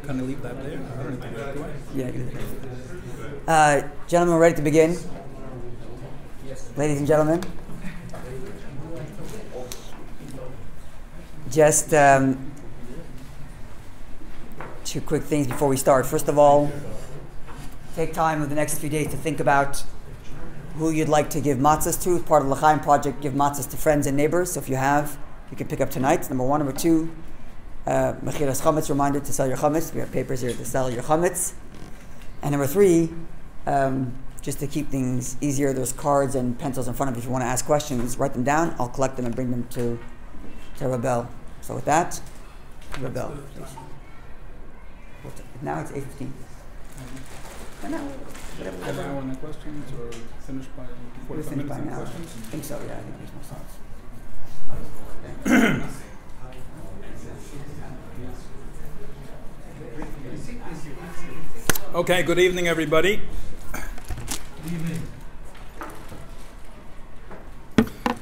Can I leave that there? I don't need to do it. Yeah, you can do it. Gentlemen, we're ready to begin. Ladies and gentlemen. Just two quick things before we start. First of all, take time over the next few days to think about who you'd like to give matzahs to. As part of the L'chaim project, give matzahs to friends and neighbors. So if you have, you can pick up tonight. Number one. Number two, Mechiras Chametz, reminded to sell your chametz. We have papers here to sell your chametz. And number three, just to keep things easier, there's cards and pencils in front of you. If you want to ask questions, write them down. I'll collect them and bring them to Rabbi Bell. So with that, Rabbi Bell. Now it's 8:15. Now on the questions or finish by 45 minutes on questions? I think so, yeah. I think it makes more sense. Okay, good evening, everybody.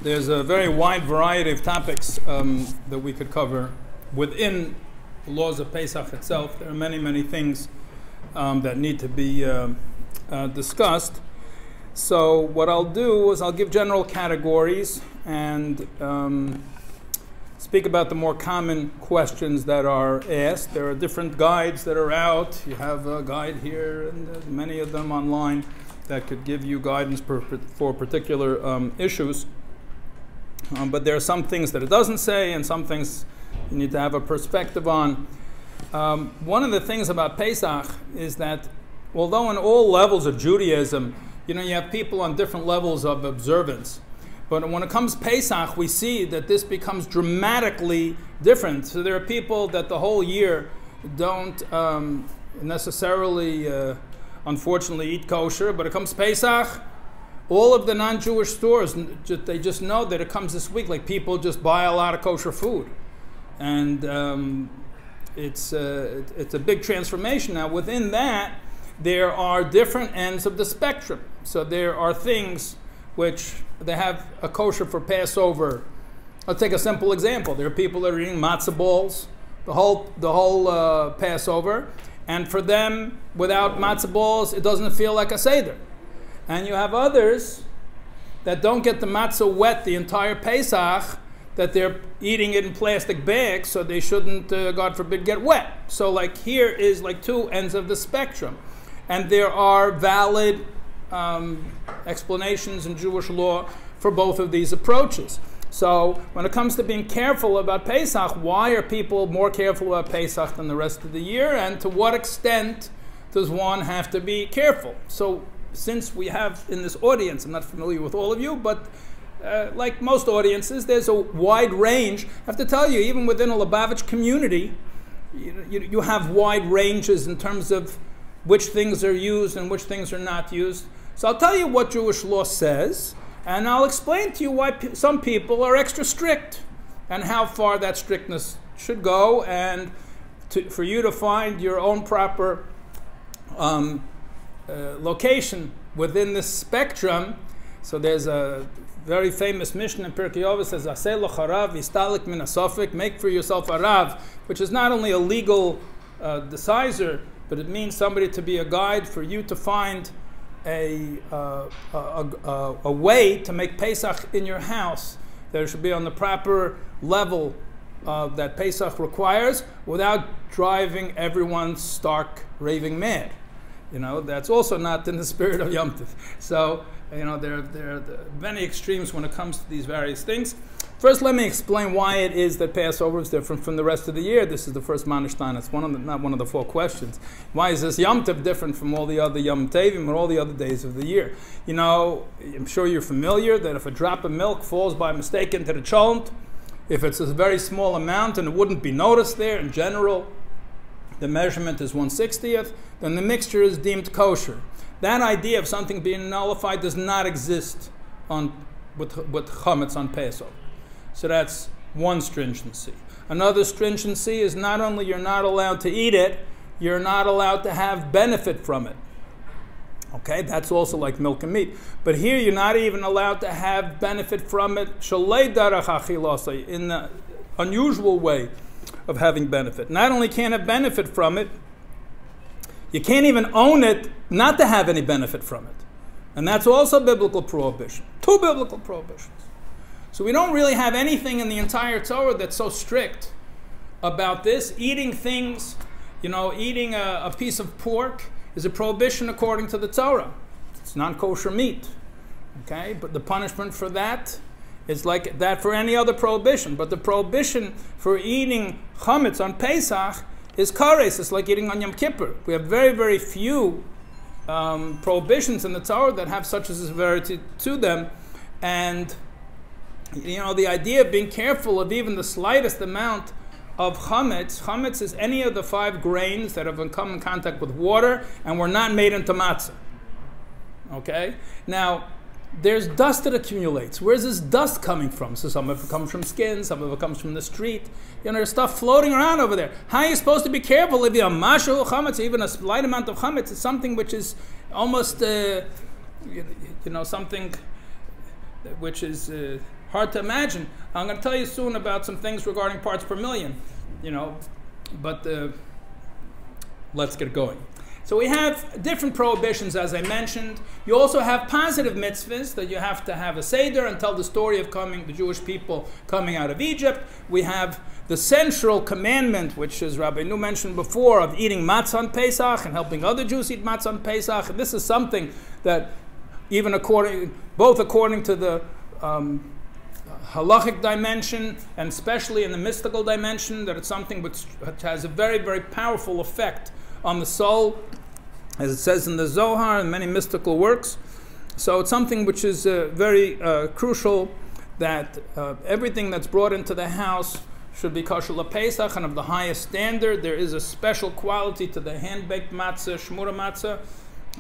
There's a very wide variety of topics that we could cover within the Laws of Pesach itself. There are many, many things that need to be discussed. So what I'll do is I'll give general categories and speak about the more common questions that are asked. There are different guides that are out. You have a guide here and many of them online that could give you guidance for particular issues. But there are some things that it doesn't say and some things you need to have a perspective on. One of the things about Pesach is that although in all levels of Judaism, you have people on different levels of observance. But when it comes to Pesach, we see that this becomes dramatically different. So there are people that the whole year don't necessarily, unfortunately, eat kosher. But it comes to Pesach, all of the non-Jewish stores, they just know that it comes this week. Like people just buy a lot of kosher food. And it's a big transformation. Now within that, there are different ends of the spectrum. So there are things which they have a kosher for Passover. I'll take a simple example. There are people that are eating matzah balls the whole Passover, and for them, without matzah balls, it doesn't feel like a seder. And you have others that don't get the matzah wet the entire Pesach, that they're eating it in plastic bags, so they shouldn't, God forbid, get wet. So like here is like two ends of the spectrum. And there are valid explanations in Jewish law for both of these approaches. So when it comes to being careful about Pesach, why are people more careful about Pesach than the rest of the year? And to what extent does one have to be careful? So since we have in this audience, I'm not familiar with all of you, but like most audiences, there's a wide range. I have to tell you, even within a Lubavitch community, you have wide ranges in terms of which things are used and which things are not used. So I'll tell you what Jewish law says, and I'll explain to you why some people are extra strict and how far that strictness should go, and for you to find your own proper location within this spectrum. So there's a very famous Mishnah in Pirkei Avos says, "Aseh lo harav yistalik min hasofek," make for yourself a rav, which is not only a legal decisor, but it means somebody to be a guide for you to find a way to make Pesach in your house. There should be on the proper level that Pesach requires without driving everyone stark raving mad. That's also not in the spirit of Yom Tov. So, there are many extremes when it comes to these various things. First, let me explain why it is that Passover is different from the rest of the year. This is the first Manishtan. It's not one of the four questions. Why is this Yom Tov different from all the other Yom Tovim or all the other days of the year? I'm sure you're familiar that if a drop of milk falls by mistake into the cholent, if it's a very small amount and it wouldn't be noticed there, in general, the measurement is 1/60th, then the mixture is deemed kosher. That idea of something being nullified does not exist with chametz on Passover. So that's one stringency. Another stringency is not only you're not allowed to eat it, you're not allowed to have benefit from it. Okay, that's also like milk and meat. But here you're not even allowed to have benefit from it shalei darach in the unusual way of having benefit. Not only can't have benefit from it, You can't even own it not to have any benefit from it. And that's also biblical prohibition. 2 biblical prohibitions. So we don't really have anything in the entire Torah that's so strict about this. Eating things, eating a piece of pork is a prohibition according to the Torah. It's non-kosher meat. Okay? But the punishment for that is like that for any other prohibition. But the prohibition for eating chametz on Pesach is kares. It's like eating on Yom Kippur. We have very, very few prohibitions in the Torah that have such a severity to them. And, the idea of being careful of even the slightest amount of chametz. Chametz is any of the 5 grains that have come in contact with water and were not made into matzah. Okay? Now, there's dust that accumulates. Where's this dust coming from? So some of it comes from skin, some of it comes from the street. There's stuff floating around over there. How are you supposed to be careful if you have mashu chametz, even a slight amount of chametz? It's something which is almost, something which is hard to imagine. I'm going to tell you soon about some things regarding parts per million, but let's get going. So we have different prohibitions, as I mentioned. You also have positive mitzvahs, that you have to have a seder and tell the story of the Jewish people coming out of Egypt. We have the central commandment, which, as Rabbi Nu mentioned before, of eating matzah on Pesach and helping other Jews eat matzah on Pesach. And this is something that, even both according to the halachic dimension and especially in the mystical dimension, that it's something which has a very, very powerful effect on the soul, as it says in the Zohar and many mystical works. So it's something which is very crucial, that everything that's brought into the house should be kosher Pesach and of the highest standard. There is a special quality to the hand-baked matzah, shmura matzah,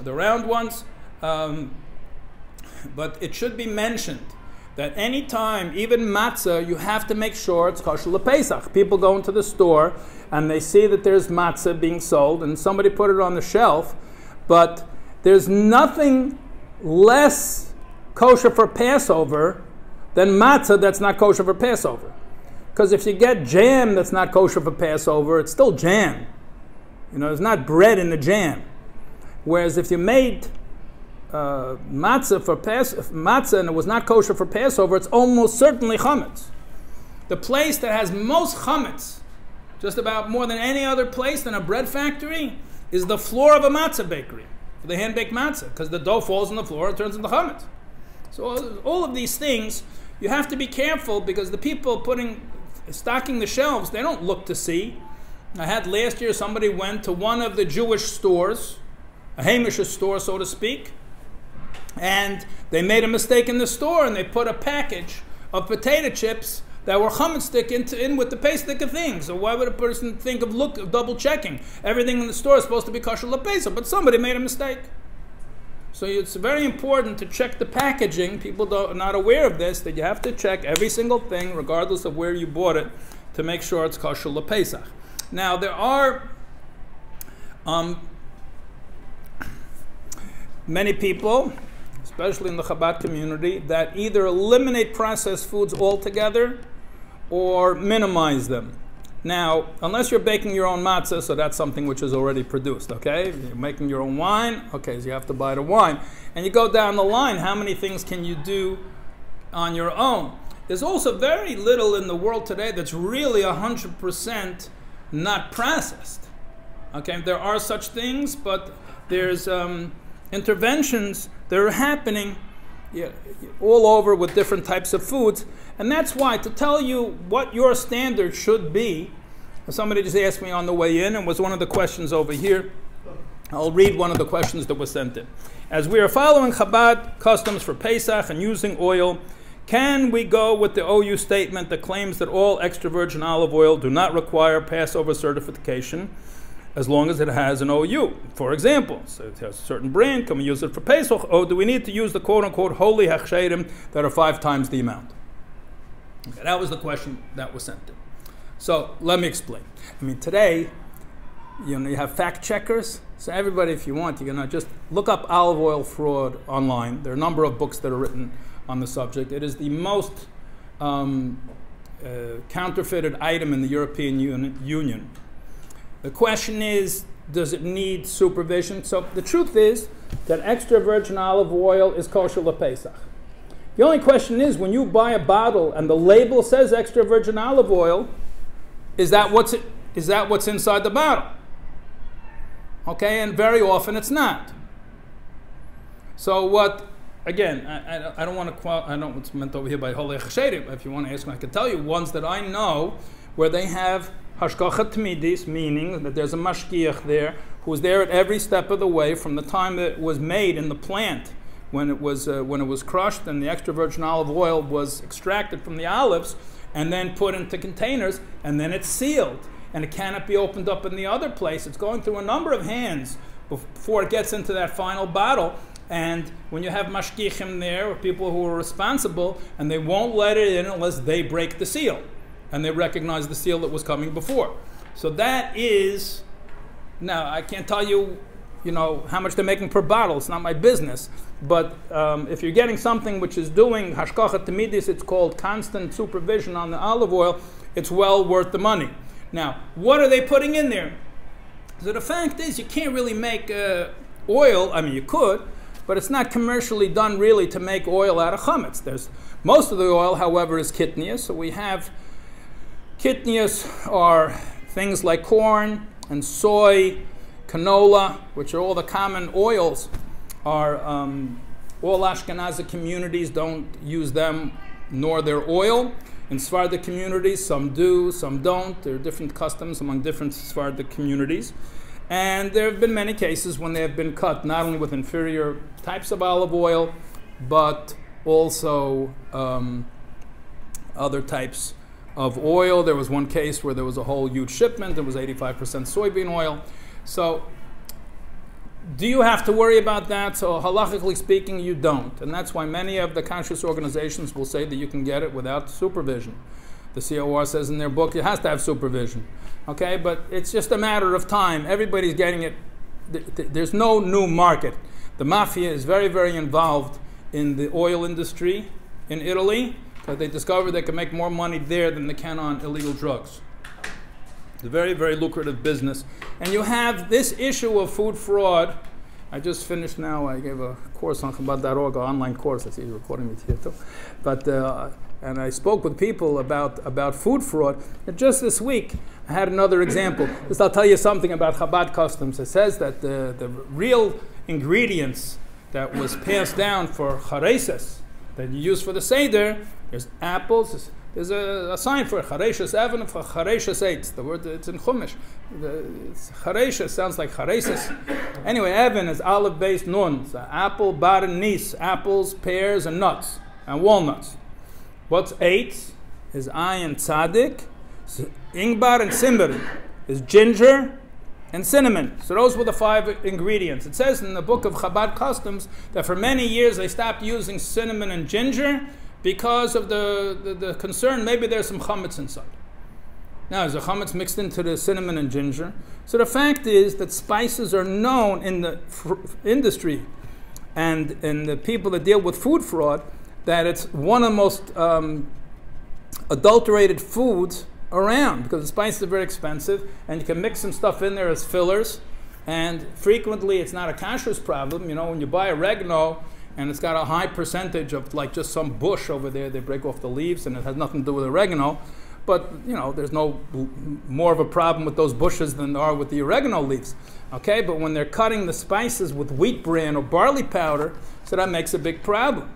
the round ones. But it should be mentioned that any time, even matzah, you have to make sure it's kosher Pesach. People go into the store and they see that there's matzah being sold, and somebody put it on the shelf, but there's nothing less kosher for Passover than matzah that's not kosher for Passover. Because if you get jam that's not kosher for Passover, it's still jam. There's not bread in the jam. Whereas if you made matzah for matzah and it was not kosher for Passover, it's almost certainly chametz. The place that has most chametz, just about more than any other place than a bread factory, is the floor of a matzah bakery, the hand-baked matzah, because the dough falls on the floor and turns into chametz. So all of these things, you have to be careful, because the people stocking the shelves, they don't look to see. I had last year, somebody went to one of the Jewish stores, a Hamish store, so to speak, and they made a mistake in the store, and they put a package of potato chips that were chametz stick in with the paste stick of things. So why would a person think of double checking? Everything in the store is supposed to be kosher Pesach, but somebody made a mistake. So it's very important to check the packaging. People are not aware of this, that you have to check every single thing, regardless of where you bought it, to make sure it's kosher Pesach. Now, there are many people, especially in the Chabad community, that either eliminate processed foods altogether or minimize them. Now, unless you're baking your own matzah, so that's something which is already produced, okay? You're making your own wine, okay, so you have to buy the wine. And you go down the line, how many things can you do on your own? There's also very little in the world today that's really 100% not processed. Okay, there are such things, but there's interventions that are happening all over with different types of foods. And that's why, to tell you what your standard should be, somebody just asked me on the way in, and was one of the questions over here. I'll read one of the questions that was sent in. As we are following Chabad customs for Pesach and using oil, can we go with the OU statement that claims that all extra virgin olive oil do not require Passover certification as long as it has an OU? For example, so it has a certain brand, can we use it for Pesach, or do we need to use the quote-unquote holy hachsherim that are 5 times the amount? Okay, that was the question that was sent in. So let me explain. I mean, today, you have fact checkers. So everybody, if you want, you can just look up olive oil fraud online. There are a number of books that are written on the subject. It is the most counterfeited item in the European Union. The question is, does it need supervision? So the truth is that extra virgin olive oil is kosher LePesach. The only question is, when you buy a bottle and the label says extra virgin olive oil, is that what's inside the bottle? Okay, and very often it's not. So what? Again, I don't want to quote. I know it's meant over here by Holei Chashedim. If you want to ask me, I can tell you ones that I know where they have hashgacha tmidis, meaning that there's a mashgiach there who's there at every step of the way from the time that it was made in the plant, when it was crushed and the extra virgin olive oil was extracted from the olives and then put into containers, and then it's sealed and it cannot be opened up in the other place. It's going through a number of hands before it gets into that final bottle. And when you have mashgichim there, or people who are responsible, and they won't let it in unless they break the seal and they recognize the seal that was coming before. So that is, now I can't tell you, how much they're making per bottle. It's not my business. But if you're getting something which is doing hashgacha tamidis, it's called constant supervision on the olive oil, it's well worth the money. Now, what are they putting in there? So the fact is, you can't really make oil. I mean, you could, but it's not commercially done really to make oil out of chametz. Most of the oil, however, is kitnias. So we have kitnias are things like corn and soy, canola, which are all the common oils. All Ashkenazi communities don't use them nor their oil. In Sephardic communities, some do, some don't. There are different customs among different Sephardic communities. And there have been many cases when they have been cut not only with inferior types of olive oil, but also other types of oil. There was one case where there was a whole huge shipment. It was 85% soybean oil. So do you have to worry about that? So halachically speaking, you don't. And that's why many of the conscious organizations will say that you can get it without supervision. The COR says in their book it has to have supervision. Okay, but it's just a matter of time. Everybody's getting it. There's no new market. The mafia is very, very involved in the oil industry in Italy, because they discovered they can make more money there than they can on illegal drugs. It's a very, very lucrative business. And you have this issue of food fraud. I just finished now. I gave a course on Chabad.org, an online course. I see you're recording me here too. But and I spoke with people about food fraud. And just this week, I had another example. Just I'll tell you something about Chabad customs. It says that the real ingredients that was passed down for chareses that you use for the Seder, there's apples. There's a sign for it, chareshes even for chareshes eitz. The word, it's in Chumash. Chareshes sounds like chareses. Anyway, even is olive-based nun. So apple, bar, and nis. Apples, pears, and nuts, and walnuts. What's eitz is ayin tzaddik. Ingbar and simber is ginger and cinnamon. So those were the 5 ingredients. It says in the book of Chabad Customs that for many years they stopped using cinnamon and ginger because of the concern maybe there's some chametz inside. Now, is the chametz mixed into the cinnamon and ginger? So the fact is that spices are known in the industry and in the people that deal with food fraud that it's one of the most adulterated foods around, because the spices are very expensive and you can mix some stuff in there as fillers, and frequently it's not a kashrus problem. When you buy oregano and it's got a high percentage of like just some bush over there, they break off the leaves and it has nothing to do with oregano, but there's no more of a problem with those bushes than there are with the oregano leaves. Okay, but when they're cutting the spices with wheat bran or barley powder, so that makes a big problem.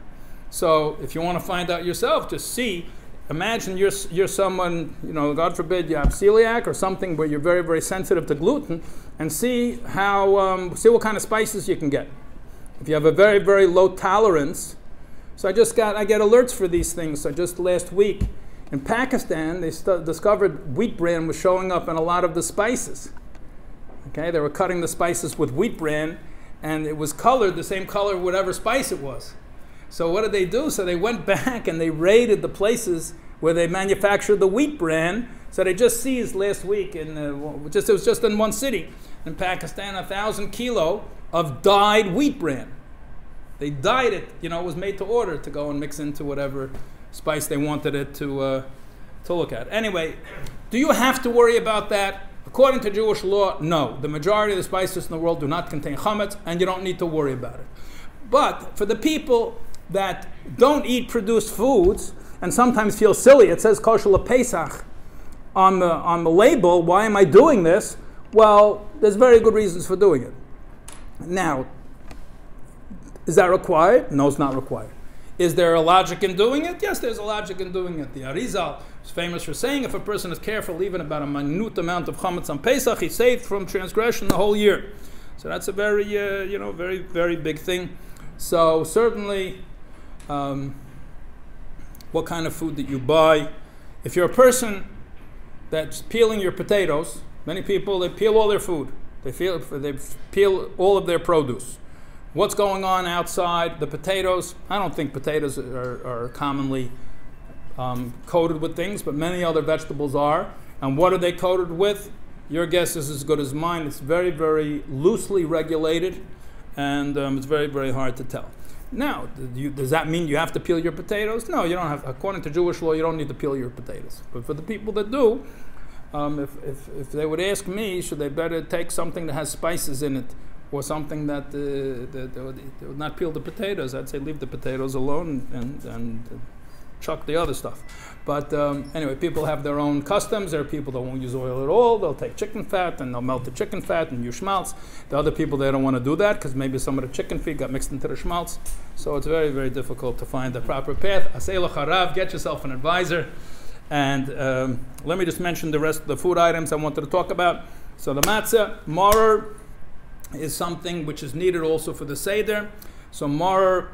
So if you want to find out yourself, just see. Imagine you're someone, God forbid you have celiac or something where you're very, very sensitive to gluten, and see see what kind of spices you can get. If you have a very, very low tolerance, so I get alerts for these things. So just last week in Pakistan, they discovered wheat bran was showing up in a lot of the spices. Okay, they were cutting the spices with wheat bran, and it was colored the same color whatever spice it was. So what did they do? So they went back and they raided the places where they manufactured the wheat bran. So they just seized last week it was just in one city in Pakistan, 1,000 kilo of dyed wheat bran. They dyed it. It was made to order to go and mix into whatever spice they wanted it to look at. Anyway, do you have to worry about that? Of According to Jewish law, no. The majority of the spices in the world do not contain chametz, and you don't need to worry about it. But for the people that don't eat produced foods and sometimes feel silly, it says Kosher Pesach on the label. Why am I doing this? Well, there's very good reasons for doing it. Now, is that required? No, it's not required. Is there a logic in doing it? Yes, there's a logic in doing it. The Arizal is famous for saying if a person is careful even about a minute amount of chametz on Pesach, he's saved from transgression the whole year. So that's a very, very, very big thing. So certainly, what kind of food that you buy. If you're a person that's peeling your potatoes, many people, they peel all their food. They peel all of their produce. What's going on outside? The potatoes, I don't think potatoes are commonly coated with things, but many other vegetables are. And what are they coated with? Your guess is as good as mine. It's very, very loosely regulated, and it's very, very hard to tell. Now, does that mean you have to peel your potatoes? No, you don't have. According to Jewish law, you don't need to peel your potatoes. But for the people that do, if they would ask me, should they better take something that has spices in it or something that would not peel the potatoes, I'd say leave the potatoes alone and chuck the other stuff. But anyway, people have their own customs. There are people that won't use oil at all. They'll take chicken fat and they'll melt the chicken fat and use schmaltz. The other people, they don't want to do that because maybe some of the chicken feet got mixed into the schmaltz. So it's very, very difficult to find the proper path. Asay l'charav, get yourself an advisor. And let me just mention the rest of the food items I wanted to talk about. So the matzah, maror, is something which is needed also for the Seder. So maror,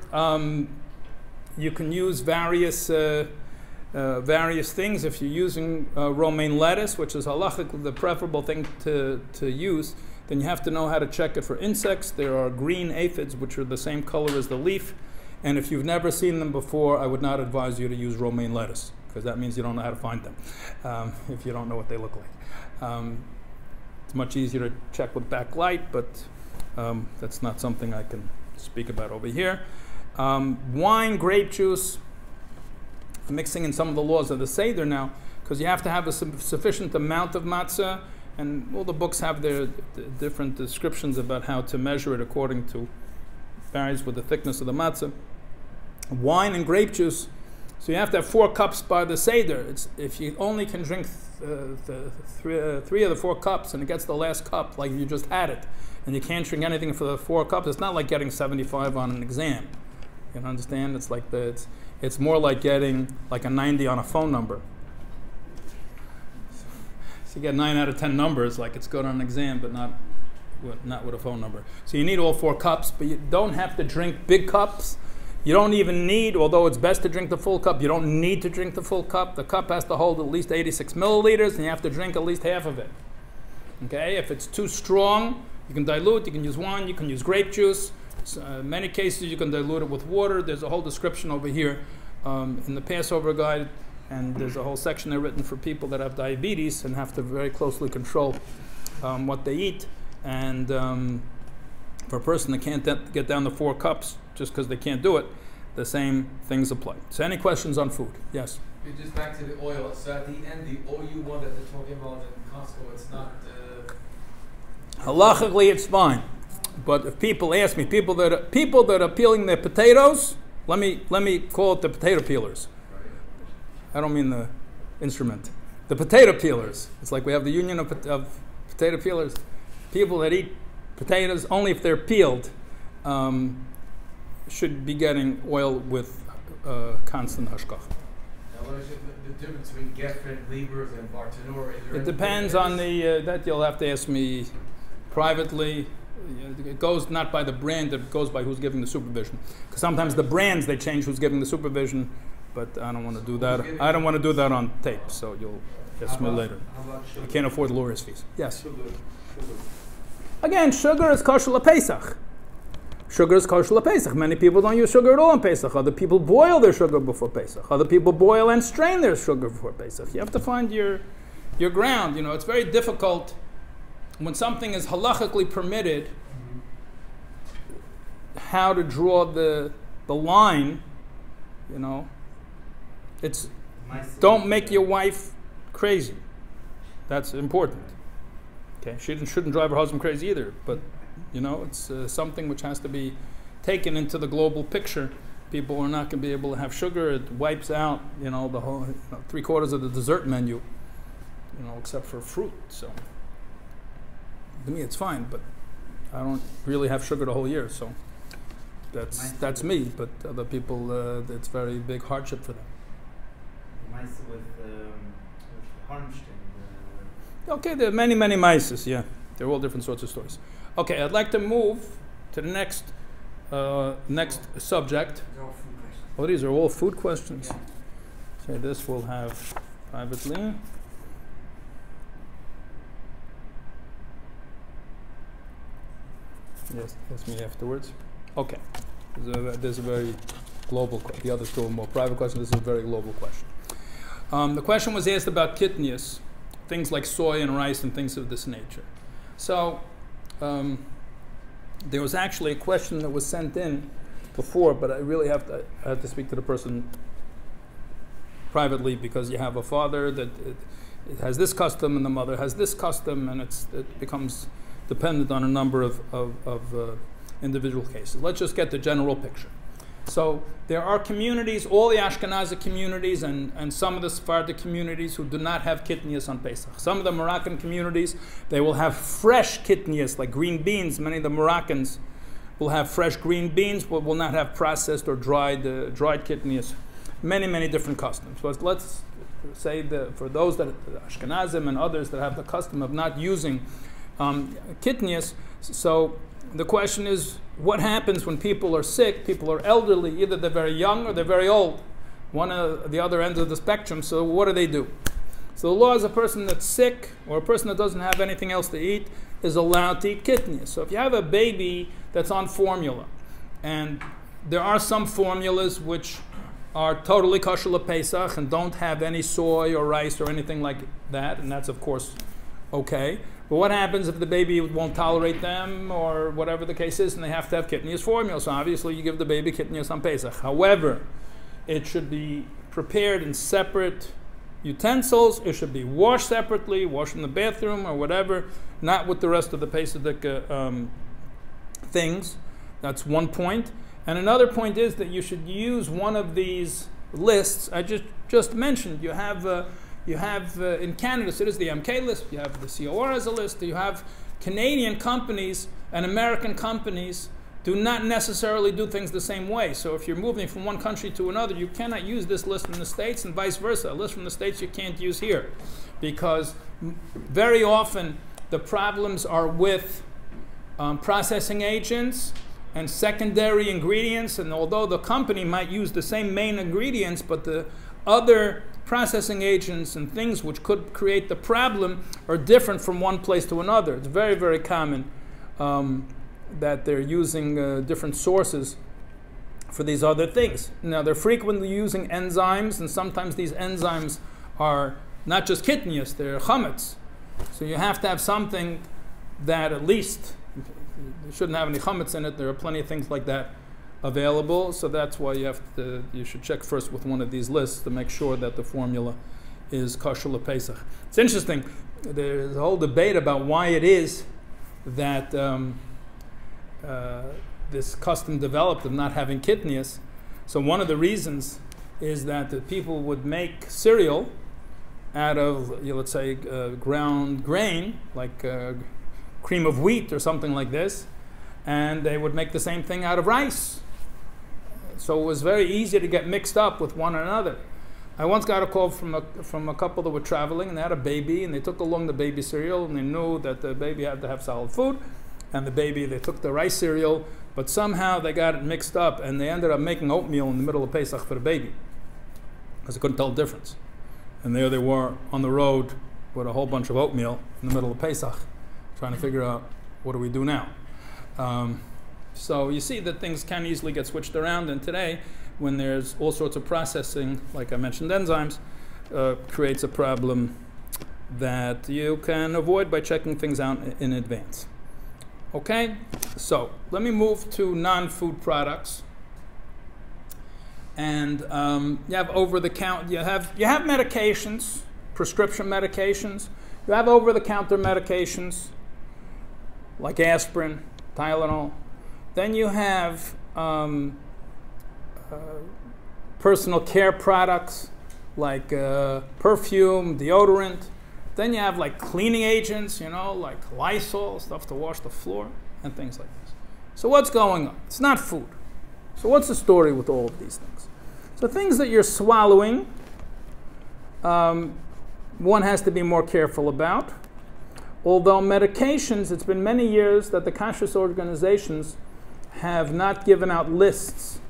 you can use various things. If you're using romaine lettuce, which is halachically the preferable thing to use, then you have to know how to check it for insects. There are green aphids, which are the same color as the leaf. And if you've never seen them before, I would not advise you to use romaine lettuce, because that means you don't know how to find them if you don't know what they look like. It's much easier to check with backlight, but that's not something I can speak about over here. Wine, grape juice, I'm mixing in some of the laws of the Seder now, because you have to have a sufficient amount of matzah, and all the books have their different descriptions about how to measure it according to, varies with the thickness of the matzah. Wine and grape juice, so you have to have 4 cups by the Seder. If you only can drink 3 of the 4 cups and it gets the last cup, like you just had it, and you can't drink anything for the 4 cups, it's not like getting 75 on an exam. You understand? It's like it's more like getting like a 90 on a phone number. So you get 9 out of 10 numbers, like it's good on an exam, but not with a phone number. So you need all 4 cups, but you don't have to drink big cups. You don't even need, although it's best to drink the full cup, you don't need to drink the full cup. The cup has to hold at least 86 milliliters, and you have to drink at least half of it. Okay? If it's too strong, you can dilute. You can use wine. You can use grape juice. So, in many cases, you can dilute it with water. There's a whole description over here in the Passover guide, and there's a whole section there written for people that have diabetes and have to very closely control what they eat. And for a person that can't get down to 4 cups just because they can't do it, the same things apply. So any questions on food? Yes? Just back to the oil. So at the end, the OU one that they're talking about in Costco, it's not... Halachically, it's fine. But if people ask me, people that are peeling their potatoes, let me call it the potato peelers. I don't mean the instrument. The potato peelers. It's like we have the union of potato peelers. People that eat potatoes only if they're peeled should be getting oil with constant hashkach. What is the difference between Geffen, Liebers, and Bartenura? It depends on that you'll have to ask me privately. It goes not by the brand, it goes by who's giving the supervision. Because sometimes the brands, they change who's giving the supervision, but I don't want to do that. I don't want to do that on tape, so you'll ask me later. I can't afford lawyer's fees. Yes? Sugar. Again, sugar is kosher Pesach. Sugar is kosher Pesach. Many people don't use sugar at all on Pesach. Other people boil their sugar before Pesach. Other people boil and strain their sugar before Pesach. You have to find your ground. You know, it's very difficult when something is halachically permitted, how to draw the line. You know, don't make your wife crazy. That's important. Okay, she shouldn't drive her husband crazy either, but it's something which has to be taken into the global picture. People are not going to be able to have sugar. It wipes out, the whole 3/4 of the dessert menu, except for fruit. So to me, it's fine, but I don't really have sugar the whole year. So that's me. But other people, it's very big hardship for them. Mice with hunched and Okay, there are many, many mices. Yeah, they're all different sorts of stories. Okay, I'd like to move to the next subject. Oh, these are all food questions. Yeah. So this we'll have privately. Yes, ask me afterwards. Okay, this is a very global question. The other two are more private questions. This is a very global question. The question was asked about kitnius, things like soy and rice and things of this nature. So there was actually a question that was sent in before, but I really have to speak to the person privately, because you have a father that it has this custom and the mother has this custom, and it becomes dependent on a number of individual cases. Let's just get the general picture. So there are communities, all the Ashkenazi communities and some of the Sephardic communities who do not have kitnius on Pesach. Some of the Moroccan communities, they will have fresh kitnius, like green beans. Many of the Moroccans will have fresh green beans, but will not have processed or dried kitnius. Many, many different customs. But let's say that for those that Ashkenazim and others that have the custom of not using kitnius, so the question is, what happens when people are sick, people are elderly, either they're very young or they're very old, one of the other ends of the spectrum, so what do? So the law is a person that's sick or a person that doesn't have anything else to eat is allowed to eat kitnius. So if you have a baby that's on formula, and there are some formulas which are totally kosher Pesach and don't have any soy or rice or anything like that, and that's of course okay. But what happens if the baby won't tolerate them or whatever the case is, and they have to have kitnius formula? So obviously you give the baby kitnius on Pesach. However, it should be prepared in separate utensils. It should be washed separately, washed in the bathroom or whatever, not with the rest of the Pesach things. That's one point. And another point is that you should use one of these lists I just mentioned. You have in Canada, so there's the MK list, you have the COR as a list, you have Canadian companies and American companies do not necessarily do things the same way. So if you're moving from one country to another, you cannot use this list in the States and vice versa. A list from the States you can't use here, because very often the problems are with processing agents and secondary ingredients, and although the company might use the same main ingredients, but the other processing agents and things which could create the problem are different from one place to another. It's very, very common that they're using different sources for these other things. Now, they're frequently using enzymes, and sometimes these enzymes are not just kitnius, they're chametz. So you have to have something that at least, you shouldn't have any chametz in it. There are plenty of things like that available, so that's why you should check first with one of these lists to make sure that the formula is kosher Pesach. It's interesting. There's a whole debate about why it is that this custom developed of not having kitnius. So one of the reasons is that the people would make cereal out of, let's say, ground grain, like cream of wheat or something like this, and they would make the same thing out of rice. So it was very easy to get mixed up with one another. I once got a call from a couple that were traveling, and they had a baby, and they took along the baby cereal, and they knew that the baby had to have solid food, and they took the rice cereal, but somehow they got it mixed up, and they ended up making oatmeal in the middle of Pesach for the baby, because they couldn't tell the difference. And there they were on the road with a whole bunch of oatmeal in the middle of Pesach, trying to figure out, what do we do now? So you see that things can easily get switched around, and today, when there's all sorts of processing, like I mentioned, enzymes, creates a problem that you can avoid by checking things out in advance. Okay, so let me move to non-food products. And you have over-the-counter, you have medications, prescription medications. You have over-the-counter medications. like aspirin, Tylenol. Then you have personal care products like perfume, deodorant. Then you have like cleaning agents, like Lysol, stuff to wash the floor, and things like this. So what's going on? It's not food. So what's the story with all of these things? So things that you're swallowing, one has to be more careful about. Although medications, it's been many years that the kashrus organizations have not given out lists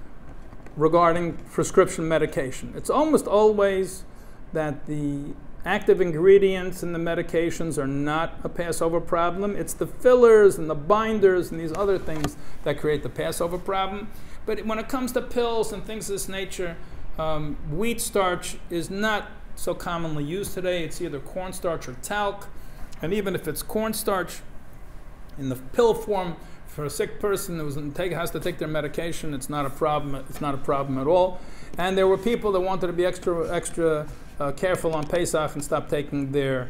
regarding prescription medication. It's almost always that the active ingredients in the medications are not a Passover problem. It's the fillers and the binders and these other things that create the Passover problem. But when it comes to pills and things of this nature, wheat starch is not so commonly used today. It's either cornstarch or talc. And even if it's cornstarch in the pill form for a sick person who has to take their medication, it's not a problem. It's not a problem at all. And there were people that wanted to be extra careful on Pesach and stop taking their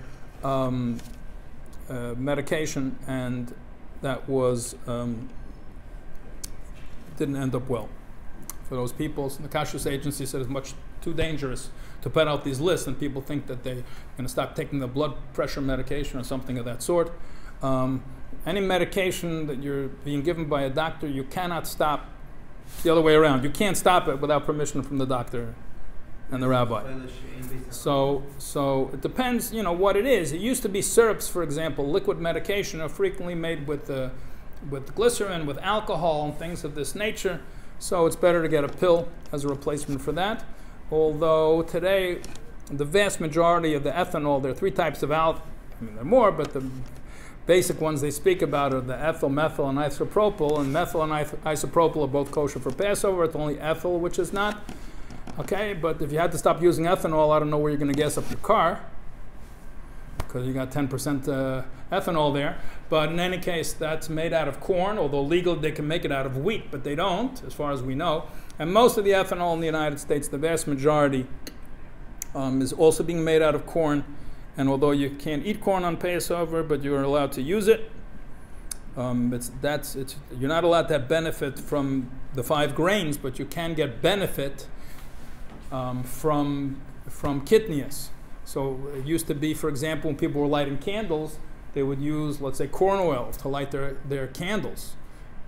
medication, and that was didn't end up well for those people. So the kashrus agency said it's much too dangerous to put out these lists, and people think that they're going to stop taking the blood pressure medication or something of that sort. Any medication that you're being given by a doctor, you cannot stop. The other way around. You can't stop it without permission from the doctor and the rabbi. So it depends, what it is. It used to be syrups, for example. Liquid medication are frequently made with glycerin, with alcohol, and things of this nature. So it's better to get a pill as a replacement for that. Although today, the vast majority of the ethanol, there are three types of there are more, but the basic ones they speak about are the ethyl, methyl, and isopropyl. And methyl and isopropyl are both kosher for Passover. It's only ethyl which is not. Okay, but if you had to stop using ethanol, I don't know where you're going to gas up your car, because you got 10% ethanol there. But in any case, that's made out of corn, although legally they can make it out of wheat, but they don't, as far as we know. And most of the ethanol in the United States, the vast majority, is also being made out of corn. And although you can't eat corn on Passover, but you're allowed to use it, you're not allowed to have benefit from the 5 grains, but you can get benefit from kitnius. So it used to be, for example, when people were lighting candles, they would use, let's say, corn oil to light their candles.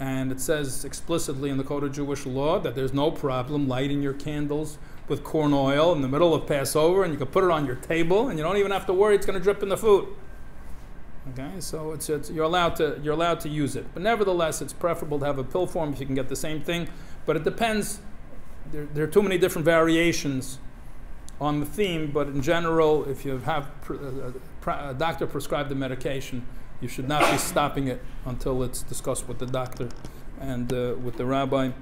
And it says explicitly in the Code of Jewish Law that there's no problem lighting your candles with corn oil in the middle of Passover, and you can put it on your table, and you don't even have to worry it's going to drip in the food. Okay, so you're allowed to use it. But nevertheless, it's preferable to have a pill form if you can get the same thing. But it depends. There are too many different variations on the theme, but in general, if you have a doctor prescribed the medication, you should not be stopping it until it's discussed with the doctor and with the rabbi,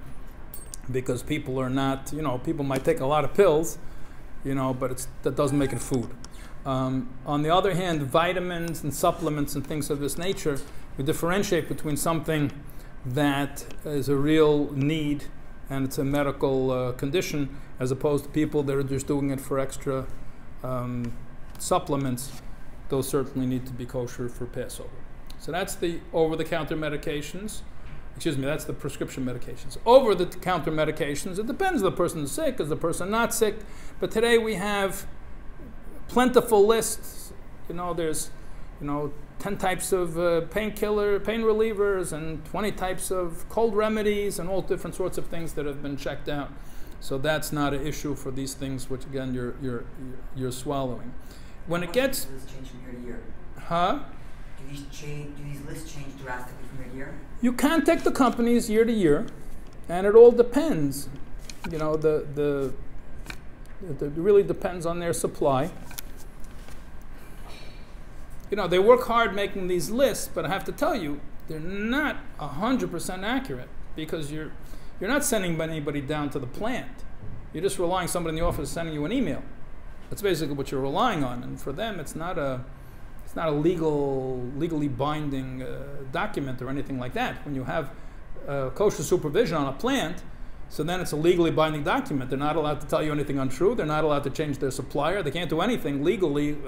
because people are not, people might take a lot of pills, but that doesn't make it food. On the other hand, vitamins and supplements and things of this nature, we differentiate between something that is a real need and it's a medical condition, as opposed to people that are just doing it for extra supplements. Those certainly need to be kosher for Passover. So that's the over-the-counter medications. That's the prescription medications. Over-the-counter medications, it depends if the person is sick, is the person not sick. But today we have plentiful lists. There's 10 types of pain relievers, and 20 types of cold remedies, and all different sorts of things that have been checked out. So that's not an issue for these things, which again you're swallowing. When it gets, does this change from year to year? Huh? Do these lists change drastically from year to year? You contact the companies year to year, and it all depends. It really depends on their supply. They work hard making these lists, but I have to tell you, they're not 100% accurate, because you're not sending anybody down to the plant. You're just relying on somebody in the office sending you an email. That's basically what you're relying on, and for them, it's not a legally binding document or anything like that. When you have kosher supervision on a plant, so then it's a legally binding document. They're not allowed to tell you anything untrue. They're not allowed to change their supplier. They can't do anything legally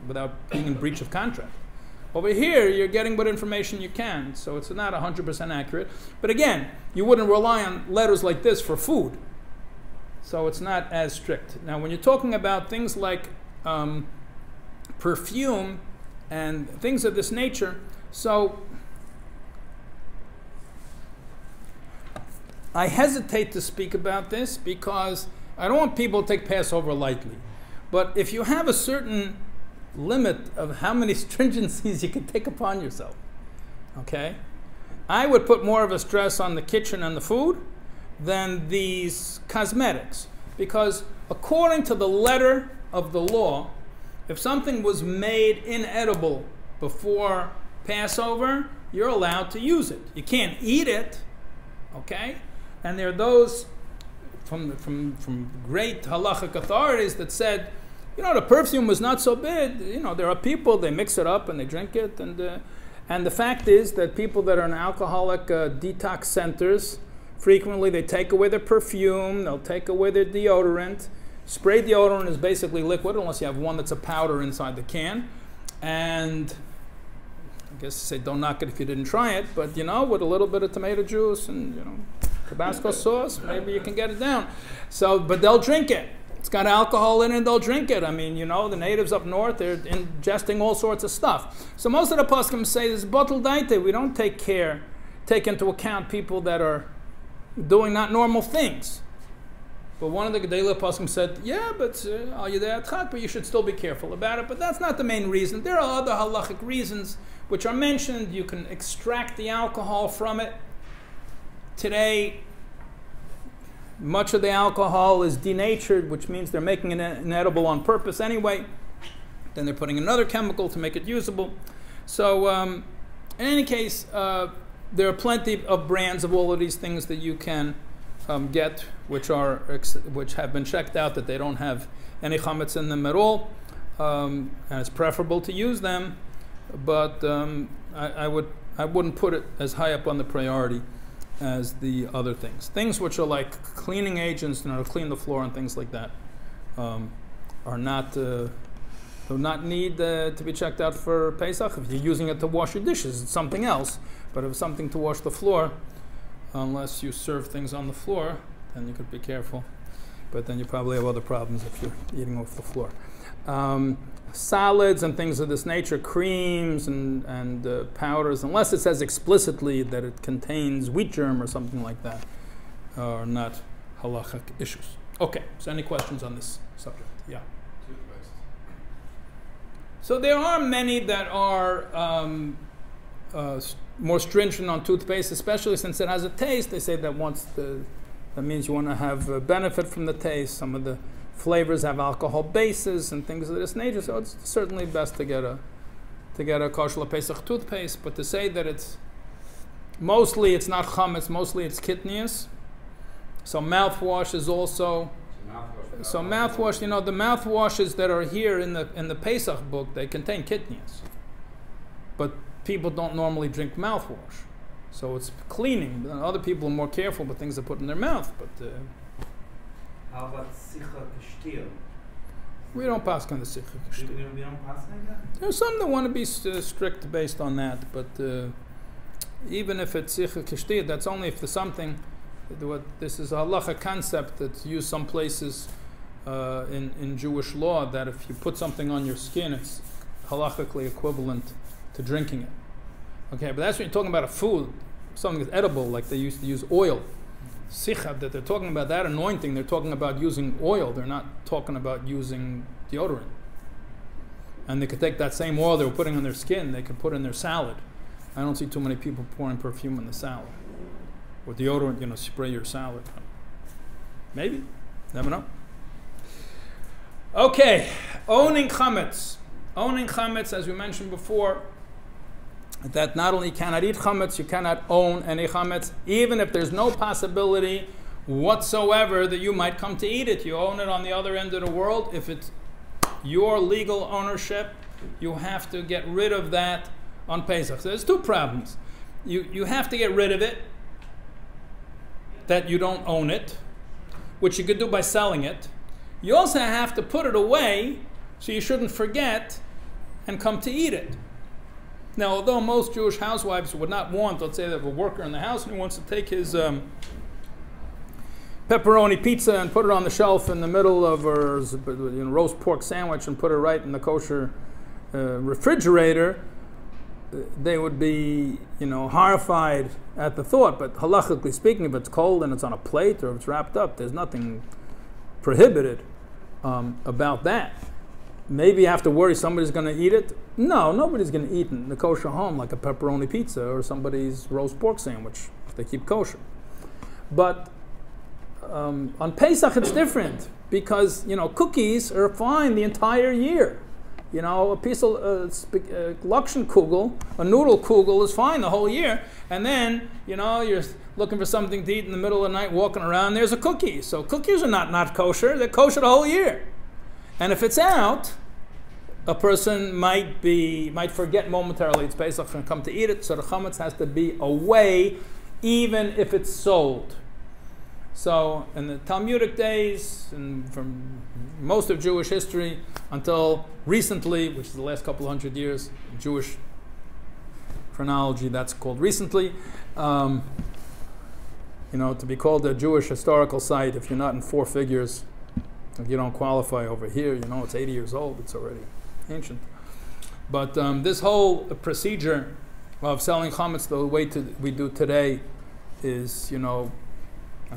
without being in breach of contract. Over here, you're getting what information you can, so it's not 100% accurate. But again, you wouldn't rely on letters like this for food, so it's not as strict. Now, when you're talking about things like perfume and things of this nature, so I hesitate to speak about this because I don't want people to take Passover lightly. But if you have a certain limit of how many stringencies you can take upon yourself, okay, I would put more of a stress on the kitchen and the food than these cosmetics. Because according to the letter of the law, if something was made inedible before Passover, you're allowed to use it. You can't eat it, okay? And there are those from great halachic authorities that said, you know, the perfume was not so bad. You know, there are people, they mix it up and they drink it. And the fact is that people that are in alcoholic detox centers, frequently they take away their perfume, they'll take away their deodorant. Spray deodorant is basically liquid, unless you have one that's a powder inside the can. And I guess say don't knock it if you didn't try it, but you know, with a little bit of tomato juice and, you know, Tabasco sauce, maybe you can get it down. So, but they'll drink it. It's got alcohol in it, they'll drink it. I mean, you know, the natives up north, they're ingesting all sorts of stuff. So most of the poskim say this is bottle daite. We don't take into account people that are doing not normal things. But one of the Gedolei poskim said, yeah, but you should still be careful about it. But that's not the main reason. There are other halachic reasons which are mentioned. You can extract the alcohol from it. Today, much of the alcohol is denatured, which means they're making it inedible on purpose anyway. Then they're putting another chemical to make it usable. So in any case, there are plenty of brands of all of these things that you can get, which have been checked out that they don't have any chametz in them at all, and it's preferable to use them. But I wouldn't put it as high up on the priority as the other things. Things which are like cleaning agents, you know, to clean the floor and things like that, are not do not need to be checked out for Pesach. If you're using it to wash your dishes, it's something else. But if it's something to wash the floor, unless you serve things on the floor, then you could be careful. But then you probably have other problems if you're eating off the floor. Salads and things of this nature, creams and powders, unless it says explicitly that it contains wheat germ or something like that, are not halachic issues. Okay, so any questions on this subject? Yeah. Toothpaste. So there are many that are more stringent on toothpaste, especially since it has a taste. They say that that means you want to have benefit from the taste. Some of the flavors have alcohol bases and things of this nature, so it's certainly best to get a kosher Pesach toothpaste. But to say that it's not chametz, mostly it's kitnius. So mouthwash is also. So mouthwash, you know, the mouthwashes that are here in the Pesach book, they contain kitnius. But people don't normally drink mouthwash, so it's cleaning. Other people are more careful with things they put in their mouth, but. How about sicha k'shtir? We don't pass on the sicha k'shtir. We don't pass on that? There's some that want to be strict based on that, but even if it's sicha k'shtir, that's only if there's something. This is a halacha concept that's used some places in Jewish law, that if you put something on your skin, it's halachically equivalent to drinking it. Okay, but that's when you're talking about a food, something that's edible, like they used to use oil. Sicha, that they're talking about that anointing, they're talking about using oil, they're not talking about using deodorant. And they could take that same oil they were putting on their skin, they could put in their salad. I don't see too many people pouring perfume in the salad. Or deodorant, you know, spray your salad. Maybe, never know. Okay, owning chametz. Owning chametz, as we mentioned before, that not only you cannot eat chametz, you cannot own any chametz, even if there's no possibility whatsoever that you might come to eat it. You own it on the other end of the world. If it's your legal ownership, you have to get rid of that on Pesach. So there's two problems. You have to get rid of it, that you don't own it, which you could do by selling it. You also have to put it away so you shouldn't forget and come to eat it. Now, although most Jewish housewives would not want, let's say they have a worker in the house and he wants to take his pepperoni pizza and put it on the shelf in the middle of her roast pork sandwich and put it right in the kosher refrigerator, they would be, horrified at the thought. But halachically speaking, if it's cold and it's on a plate or if it's wrapped up, there's nothing prohibited about that. Maybe you have to worry somebody's going to eat it. No, nobody's going to eat in the kosher home like a pepperoni pizza or somebody's roast pork sandwich if they keep kosher. But on Pesach it's different because cookies are fine the entire year. A piece of Lakshan kugel, a noodle kugel is fine the whole year. And then, you're looking for something to eat in the middle of the night, walking around, there's a cookie. So cookies are not kosher, they're kosher the whole year. And if it's out, a person might forget momentarily it's Pesach and come to eat it, so the chametz has to be away even if it's sold. So in the Talmudic days, and from most of Jewish history until recently, which is the last couple of hundred years, in Jewish chronology, that's called recently. To be called a Jewish historical site, if you're not in four figures, if you don't qualify over here, it's 80 years old, it's already ancient. But this whole procedure of selling chametz the way we do today is,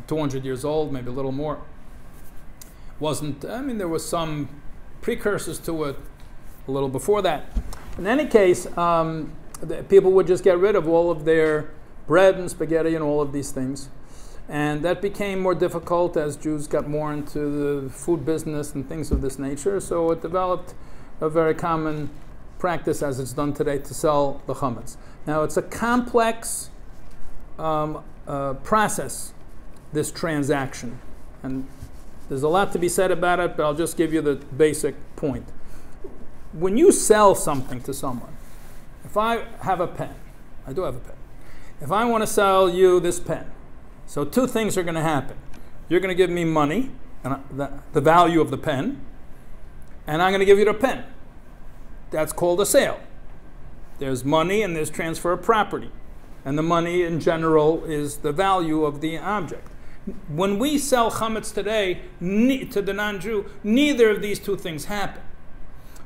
200 years old, maybe a little more. There was some precursors to it a little before that. In any case, people would just get rid of all of their bread and spaghetti and all of these things. And that became more difficult as Jews got more into the food business and things of this nature. So it developed a very common practice, as it's done today, to sell the chametz. Now, it's a complex process, this transaction. And there's a lot to be said about it, but I'll just give you the basic point. When you sell something to someone, if I have a pen, I do have a pen. If I want to sell you this pen, so two things are going to happen. You're going to give me money, and the value of the pen, and I'm going to give you the pen. That's called a sale. There's money and there's transfer of property. And the money in general is the value of the object. When we sell chametz today to the non-Jew, neither of these two things happen.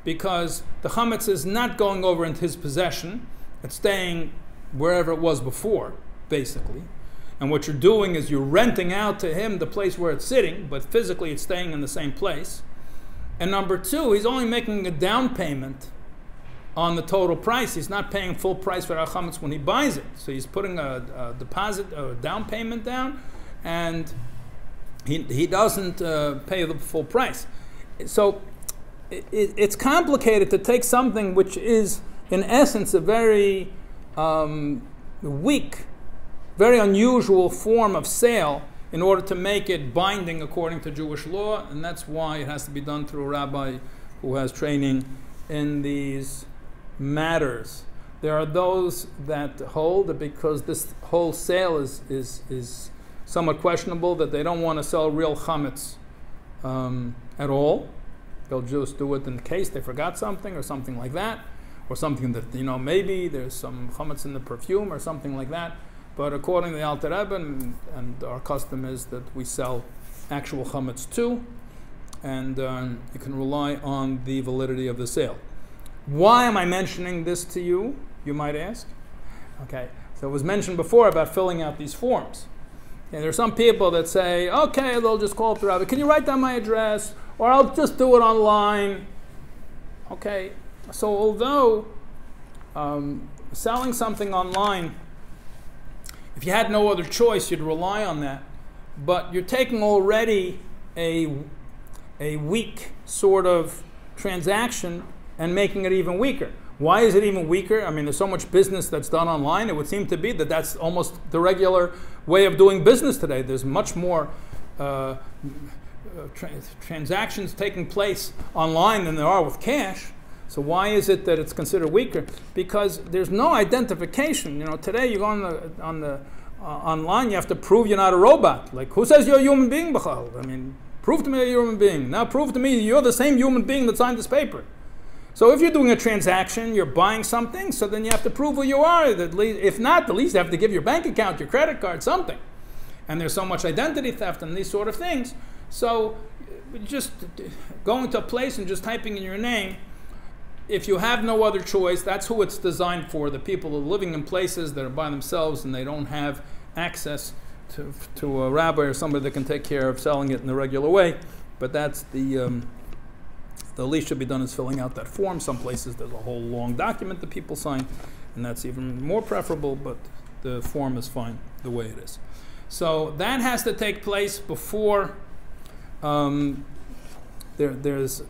Because the chametz is not going over into his possession. It's staying wherever it was before, basically. And what you're doing is you're renting out to him the place where it's sitting, but physically it's staying in the same place. And number two, he's only making a down payment on the total price. He's not paying full price for our chametz when he buys it. So he's putting a deposit, a down payment down, and he doesn't pay the full price. So it's complicated to take something which is, in essence, a very weak, very unusual form of sale in order to make it binding according to Jewish law, and that's why it has to be done through a rabbi who has training in these matters. There are those that hold that because this whole sale is somewhat questionable, that they don't want to sell real chametz at all. They'll just do it in case they forgot something or something like that, or something that, maybe there's some chametz in the perfume or something like that. But according to the Alter Rebbe, and our custom is that we sell actual chametz too, and you can rely on the validity of the sale. Why am I mentioning this to you, you might ask? Okay, so it was mentioned before about filling out these forms. And there are some people that say, okay, they'll just call up the rabbi, can you write down my address? Or I'll just do it online. Okay, so although selling something online, if you had no other choice, you'd rely on that. But you're taking already a weak sort of transaction and making it even weaker. Why is it even weaker? I mean, there's so much business that's done online. It would seem to be that that's almost the regular way of doing business today. There's much more transactions taking place online than there are with cash. So why is it that it's considered weaker? Because there's no identification. Today you go on the online, you have to prove you're not a robot. Like, who says you're a human being, B'chal? I mean, prove to me you're a human being. Now prove to me you're the same human being that signed this paper. So if you're doing a transaction, you're buying something, so then you have to prove who you are. If not, at least you have to give your bank account, your credit card, something. And there's so much identity theft and these sort of things. So just going to a place and just typing in your name, if you have no other choice, that's who it's designed for, the people who are living in places that are by themselves and they don't have access to a rabbi or somebody that can take care of selling it in the regular way. But that's the least should be done is filling out that form. Some places there's a whole long document that people sign, and that's even more preferable, but the form is fine the way it is. So that has to take place before there's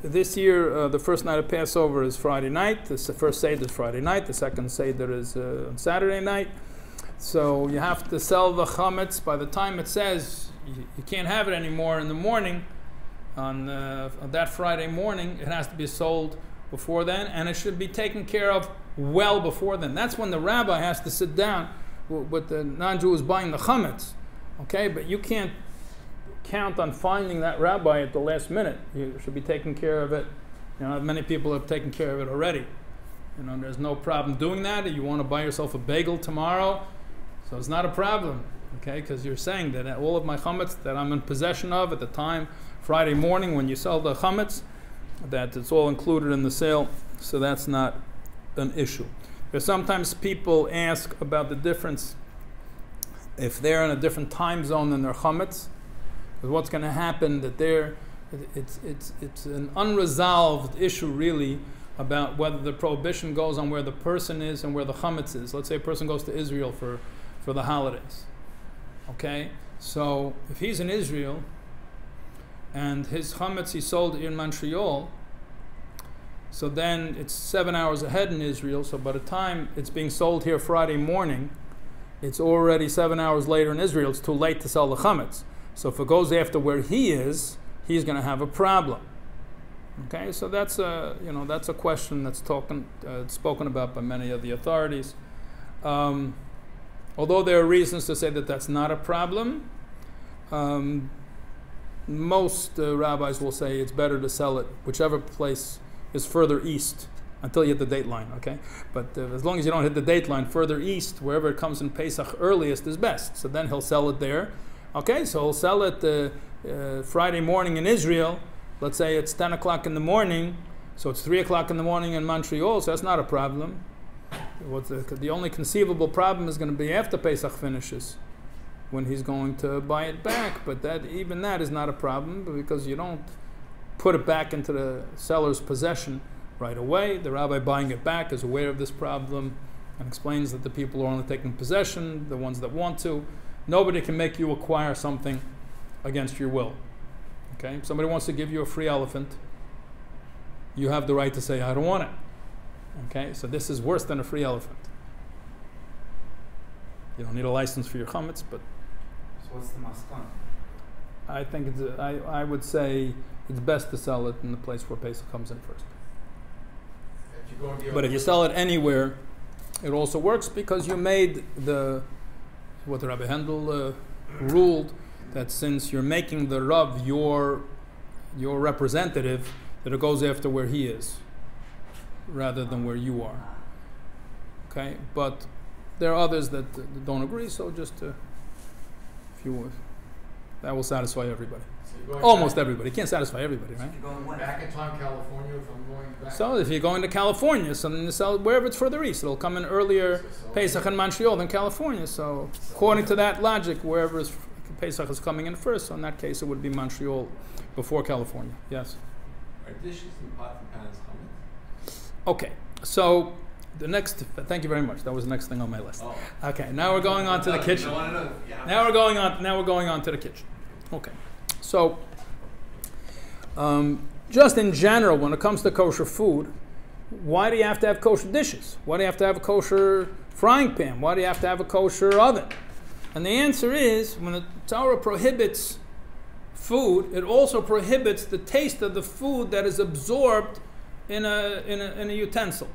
this year, the first night of Passover is Friday night. The first Seder is Friday night. The second Seder is on Saturday night. So you have to sell the chametz. By the time it says you can't have it anymore in the morning, on that Friday morning, it has to be sold before then, and it should be taken care of well before then. That's when the rabbi has to sit down with the non-Jew who's buying the chametz. Okay, but you can't count on finding that rabbi at the last minute. You should be taking care of it. You know, many people have taken care of it already. You know, there's no problem doing that. If you want to buy yourself a bagel tomorrow, so it's not a problem. Okay, because you're saying that all of my chametz that I'm in possession of at the time, Friday morning when you sell the chametz, that it's all included in the sale, so that's not an issue. There's sometimes people ask about the difference if they're in a different time zone than their chametz, because what's going to happen that it's an unresolved issue really about whether the prohibition goes on where the person is and where the chametz is. Let's say a person goes to Israel for the holidays. Okay, so if he's in Israel and his chametz he sold in Montreal, so then it's 7 hours ahead in Israel, so by the time it's being sold here Friday morning, it's already 7 hours later in Israel. It's too late to sell the chametz. So if it goes after where he is, he's going to have a problem. Okay, so that's a question that's spoken about by many of the authorities. Although there are reasons to say that that's not a problem, most rabbis will say it's better to sell it whichever place is further east until you hit the date line, okay? But as long as you don't hit the date line, further east, wherever it comes in Pesach earliest is best. So then he'll sell it there. Okay, so he'll sell it Friday morning in Israel. Let's say it's 10 o'clock in the morning, so it's 3 o'clock in the morning in Montreal, so that's not a problem. The only conceivable problem is going to be after Pesach finishes, when he's going to buy it back. But even that is not a problem, because you don't put it back into the seller's possession right away. The rabbi buying it back is aware of this problem and explains that the people who are only taking possession, the ones that want to. Nobody can make you acquire something against your will. Okay? If somebody wants to give you a free elephant, you have the right to say, I don't want it. Okay? So this is worse than a free elephant. You don't need a license for your chametz, but So what's the maskan? I think I would say it's best to sell it in the place where Pesach comes in first. But if you sell it anywhere, it also works, because you made what the Rabbi Handel ruled, that since you're making the Rav your representative, that it goes after where he is, rather than where you are. Okay, but there are others that don't agree. So just if you would, that will satisfy everybody. So Almost everybody. Can't satisfy everybody, right? You're going back in time, California, if I'm going back. So if you're going to California, so then you sell wherever it's further east. It'll come in earlier Pesach in Montreal than California. So according to that logic, wherever Pesach is coming in first, so in that case it would be Montreal before California. Yes? Are dishes and pots and pans chametz? Okay, so the next, thank you very much. That was the next thing on my list. Oh. Okay, now we're going on to the kitchen. Now we're going on to the kitchen. Okay, so just in general, when it comes to kosher food, why do you have to have kosher dishes? Why do you have to have a kosher frying pan? Why do you have to have a kosher oven? And the answer is, when the Torah prohibits food, it also prohibits the taste of the food that is absorbed in a utensil.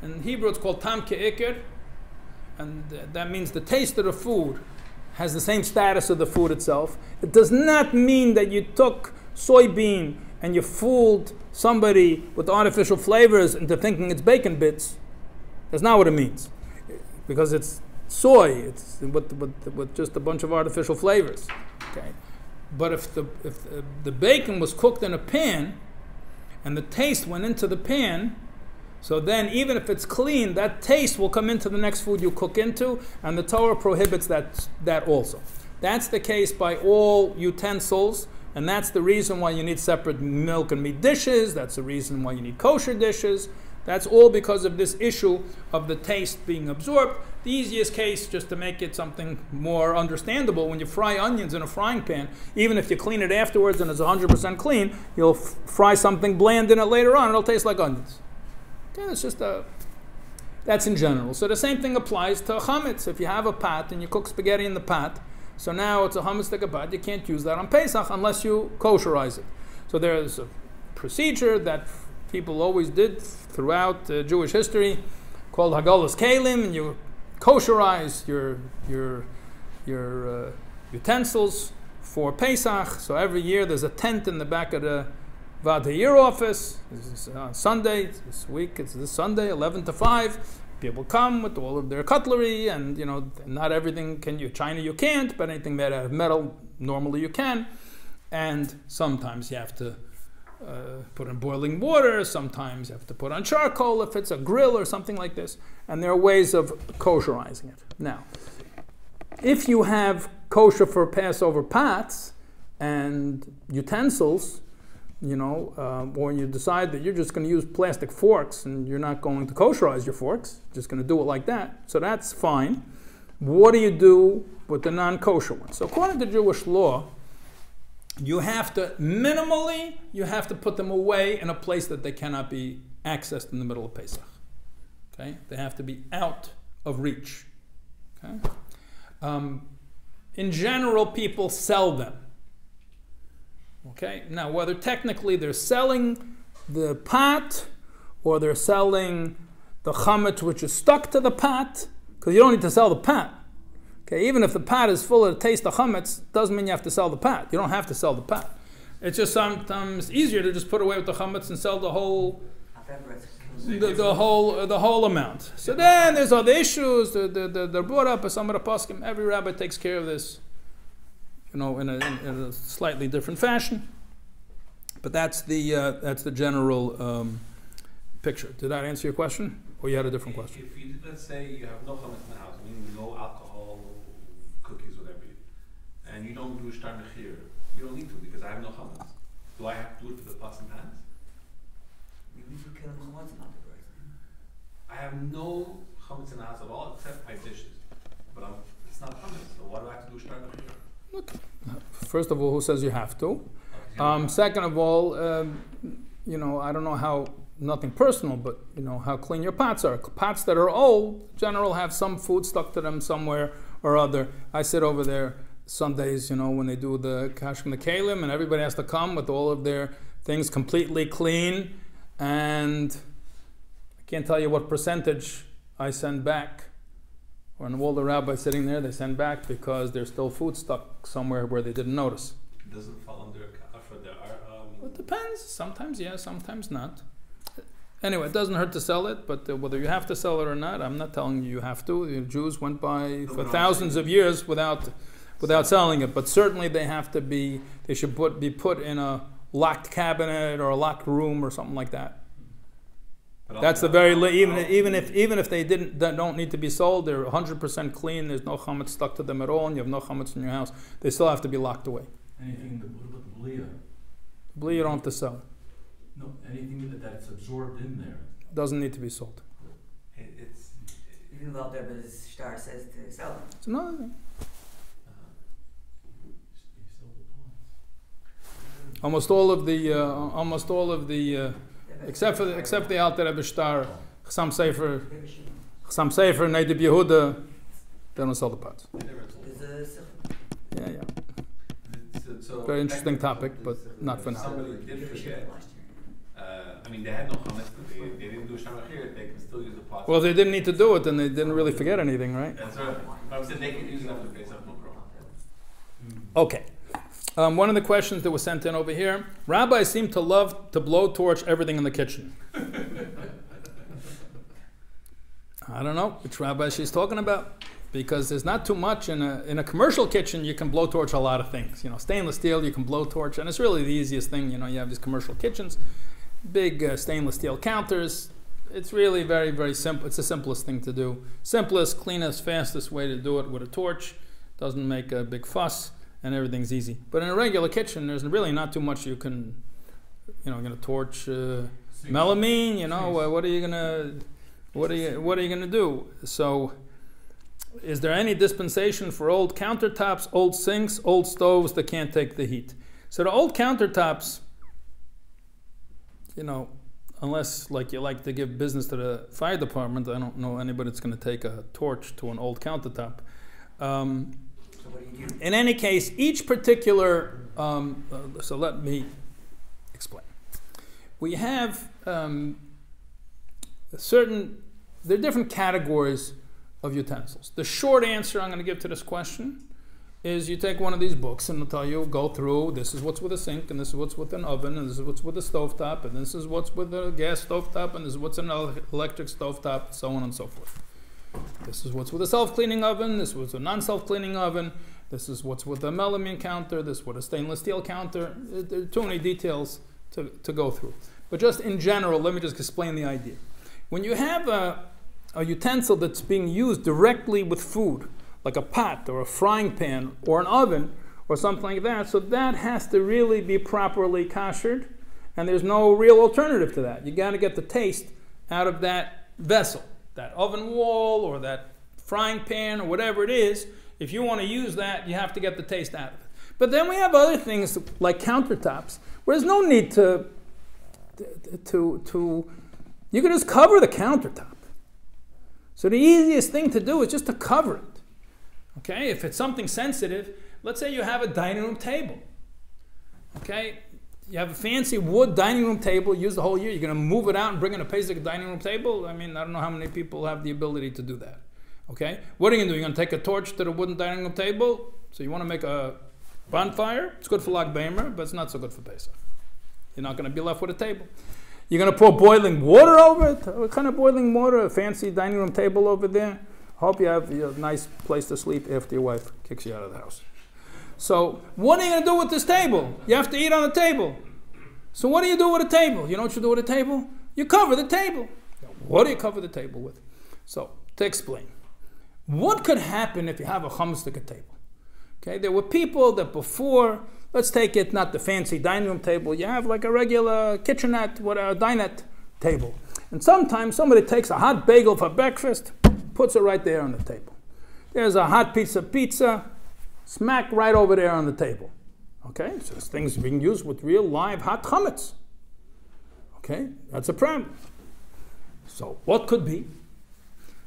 In Hebrew, it's called tam ke'ikr, and that means the taste of the food has the same status of the food itself. It does not mean that you took soybean and you fooled somebody with artificial flavors into thinking it's bacon bits. That's not what it means, because it's soy. It's with just a bunch of artificial flavors. Okay, but if the bacon was cooked in a pan, and the taste went into the pan, so then even if it's clean, that taste will come into the next food you cook into, and the Torah prohibits that also. That's the case by all utensils, and that's the reason why you need separate milk and meat dishes. That's the reason why you need kosher dishes. That's all because of this issue of the taste being absorbed. The easiest case, just to make it something more understandable, when you fry onions in a frying pan, even if you clean it afterwards and it's 100% clean, you'll fry something bland in it later on, it'll taste like onions. Okay, that's in general. So the same thing applies to chametz. If you have a pot and you cook spaghetti in the pot, so now it's a hummus pot, you can't use that on Pesach unless you kosherize it. So there's a procedure that people always did throughout Jewish history called Hagalas Kalim, and you kosherize your utensils for Pesach. So every year there's a tent in the back of the Vaad office. This is on Sunday. This week it's this Sunday, 11 to 5. People come with all of their cutlery, and not everything China you can't, but anything made out of metal normally you can. And sometimes you have to put in boiling water. Sometimes you have to put on charcoal if it's a grill or something like this. And there are ways of kosherizing it. Now, if you have kosher for Passover pots and utensils, or you decide that you're just going to use plastic forks and you're not going to kosherize your forks, just going to do it like that, so that's fine. What do you do with the non-kosher ones? So according to Jewish law, you have to put them away in a place that they cannot be accessed in the middle of Pesach. Okay, they have to be out of reach. Okay, in general, people sell them. Okay, now whether technically they're selling the pot or they're selling the chametz which is stuck to the pot, because you don't need to sell the pot. Okay, even if the pot is full of the taste of chametz, doesn't mean you have to sell the pot. You don't have to sell the pot. It's just sometimes easier to just put away with the chametz and sell the whole amount. So then there's other issues. They're brought up by some of the poskim. Every rabbi takes care of this, in a slightly different fashion. But that's the general picture. Did that answer your question, or you had a different question? If you, let's say you have no chametz in the house, meaning no alcohol, cookies, whatever, and you don't do shtar mechir, you don't need to because I have no chametz. Do I have to do it for the pots and pans? I have no chametz in the house at all except my dishes, but it's not chametz. So why do I have to do shtar mechir? Okay. First of all, who says you have to? Second of all, I don't know how, nothing personal, but how clean your pots are. Pots that are old, in general, have some food stuck to them somewhere or other. I sit over there Sundays, when they do the kashkim the kalim, and everybody has to come with all of their things completely clean, and I can't tell you what percentage I send back. Or all the rabbis sitting there, they send back because there's still food stuck somewhere where they didn't notice. It doesn't fall under for the It depends. Sometimes yes, sometimes not. Anyway, it doesn't hurt to sell it, but whether you have to sell it or not, I'm not telling you have to. The Jews went by for thousands of years without selling it, but certainly they should be put in a locked cabinet or a locked room or something like that. That's the very even if they don't need to be sold, they're 100% clean. There's no chametz stuck to them at all, and you have no chametz in your house. They still have to be locked away. Anything with the blia? Blia you don't have to sell. No, anything that's absorbed in there doesn't need to be sold. Even though the star says to sell them. It's another thing. Almost all of the except for the Alter Rebbe Shtar, Chasam Sefer, Neidib Yehuda, they don't sell the pots. Yeah. So very interesting topic, but not for now. Somebody did forget. They had no chametz, but they didn't do shtar mechir. They can still use the pots. Well, if they didn't need to do it, then they didn't really forget anything, right? That's right. But I'm saying they can use it after Pesach, no problem. Okay. One of the questions that was sent in over here, rabbis seem to love to blowtorch everything in the kitchen. I don't know which rabbi she's talking about, because there's not too much in a commercial kitchen. You can blowtorch a lot of things. Stainless steel you can blowtorch, and it's really the easiest thing. You have these commercial kitchens, big stainless steel counters. It's really very, very simple. It's the simplest thing to do. Simplest, cleanest, fastest way to do it with a torch. Doesn't make a big fuss, and everything's easy. But in a regular kitchen, there's really not too much you can, going to torch melamine. What are you gonna do? So, is there any dispensation for old countertops, old sinks, old stoves that can't take the heat? So the old countertops, unless you like to give business to the fire department, I don't know anybody that's going to take a torch to an old countertop. So what do you do? In any case, each particular, so let me explain. We have there are different categories of utensils. The short answer I'm going to give to this question is you take one of these books and it'll tell you, go through, this is what's with a sink, and this is what's with an oven, and this is what's with a stovetop, and this is what's with a gas stovetop, and this is what's an electric stovetop, so on and so forth. This is what's with a self-cleaning oven, this is what's with a non-self-cleaning oven, this is what's with a melamine counter, this is with a stainless steel counter. There are too many details to go through. But just in general, let me just explain the idea. When you have a utensil that's being used directly with food, like a pot or a frying pan or an oven or something like that, so that has to really be properly koshered, and there's no real alternative to that. You got to get the taste out of that vessel, that oven wall or that frying pan or whatever it is. If you want to use that, you have to get the taste out of it. But then we have other things like countertops, where there's no need to you can just cover the countertop. So the easiest thing to do is just to cover it. Okay, if it's something sensitive, let's say you have a dining room table. Okay, you have a fancy wood dining room table, used the whole year. You're going to move it out and bring in a Pesach dining room table? I mean, I don't know how many people have the ability to do that. Okay, what are you going to do? You're going to take a torch to the wooden dining room table? So you want to make a bonfire? It's good for Lag B'Omer, but it's not so good for Pesach. You're not going to be left with a table. You're going to pour boiling water over it? What kind of boiling water? A fancy dining room table over there? Hope you have a nice place to sleep after your wife kicks you out of the house. So what are you going to do with this table? You have to eat on the table. So what do you do with a table? You know what you do with a table? You cover the table. What do you cover the table with? So to explain, what could happen if you have a chametz table? Okay, there were people that before, let's take it not the fancy dining room table, you have like a regular kitchenette, a dinette table. And sometimes somebody takes a hot bagel for breakfast, puts it right there on the table. There's a hot piece of pizza, smack right over there on the table. Okay, so this thing's being used with real live hot chametz. Okay, that's a problem. So what could be?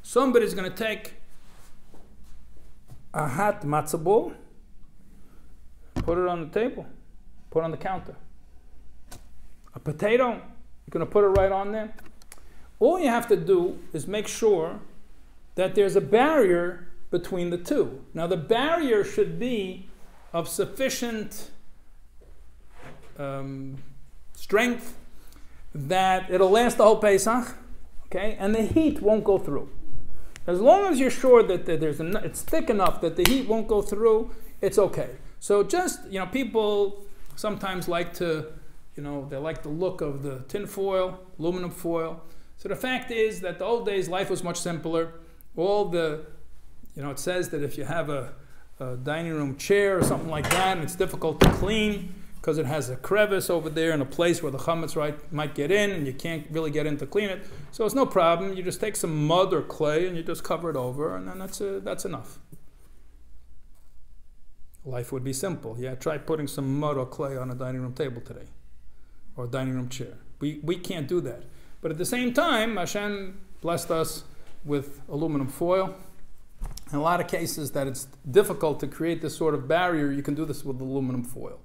Somebody's going to take a hot matzah ball, put it on the table, put it on the counter. A potato, you're going to put it right on there. All you have to do is make sure that there's a barrier between the two. Now the barrier should be of sufficient strength that it'll last the whole Pesach, okay, and the heat won't go through. As long as you're sure that it's thick enough that the heat won't go through, it's okay. So just, people sometimes like to, they like the look of the tin foil, aluminum foil. So the fact is that the old days life was much simpler. It says that if you have a dining room chair or something like that, and it's difficult to clean because it has a crevice over there and a place where the chametz might get in, and you can't really get in to clean it. So it's no problem. You just take some mud or clay and you just cover it over, and then that's enough. Life would be simple. Yeah, try putting some mud or clay on a dining room table today, or a dining room chair. We can't do that. But at the same time, Hashem blessed us with aluminum foil. In a lot of cases that it's difficult to create this sort of barrier, you can do this with aluminum foil.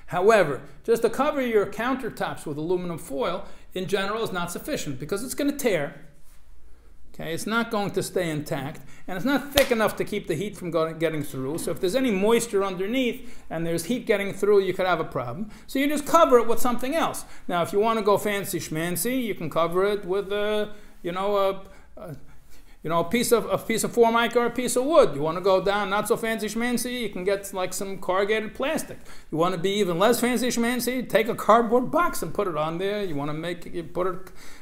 However, just to cover your countertops with aluminum foil, in general, is not sufficient because it's going to tear. Okay, it's not going to stay intact, and it's not thick enough to keep the heat from getting through. So if there's any moisture underneath and there's heat getting through, you could have a problem. So you just cover it with something else. Now, if you want to go fancy schmancy, you can cover it with a piece of formica or a piece of wood. You want to go down not so fancy schmancy, you can get like some corrugated plastic. You want to be even less fancy schmancy, take a cardboard box and put it on there. You want to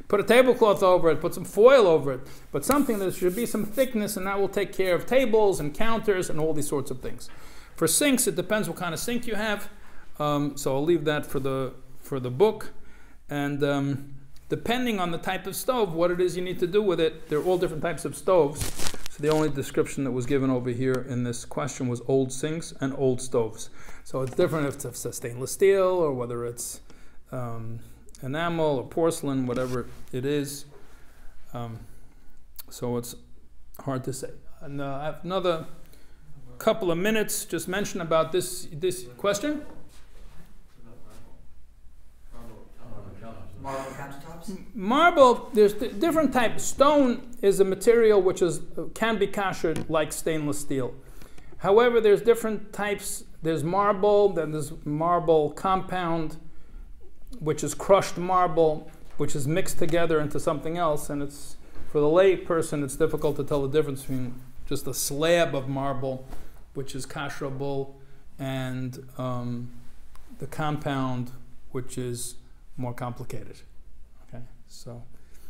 put a tablecloth over it, put some foil over it, but something that should be some thickness, and that will take care of tables and counters and all these sorts of things. For sinks, it depends what kind of sink you have. So I'll leave that for the book. And depending on the type of stove, what it is you need to do with it, there are all different types of stoves. So the only description that was given over here in this question was old sinks and old stoves. So it's different if it's a stainless steel or whether it's enamel or porcelain, whatever it is. So it's hard to say. And I have another couple of minutes just mention about this question. Marble countertops? Marble, there's different types. Stone is a material which can be kashered like stainless steel. However, there's different types. There's marble, then there's marble compound, which is crushed marble, which is mixed together into something else. And it's, for the lay person, it's difficult to tell the difference between just a slab of marble, which is kasherable, and the compound, which is more complicated. Okay, so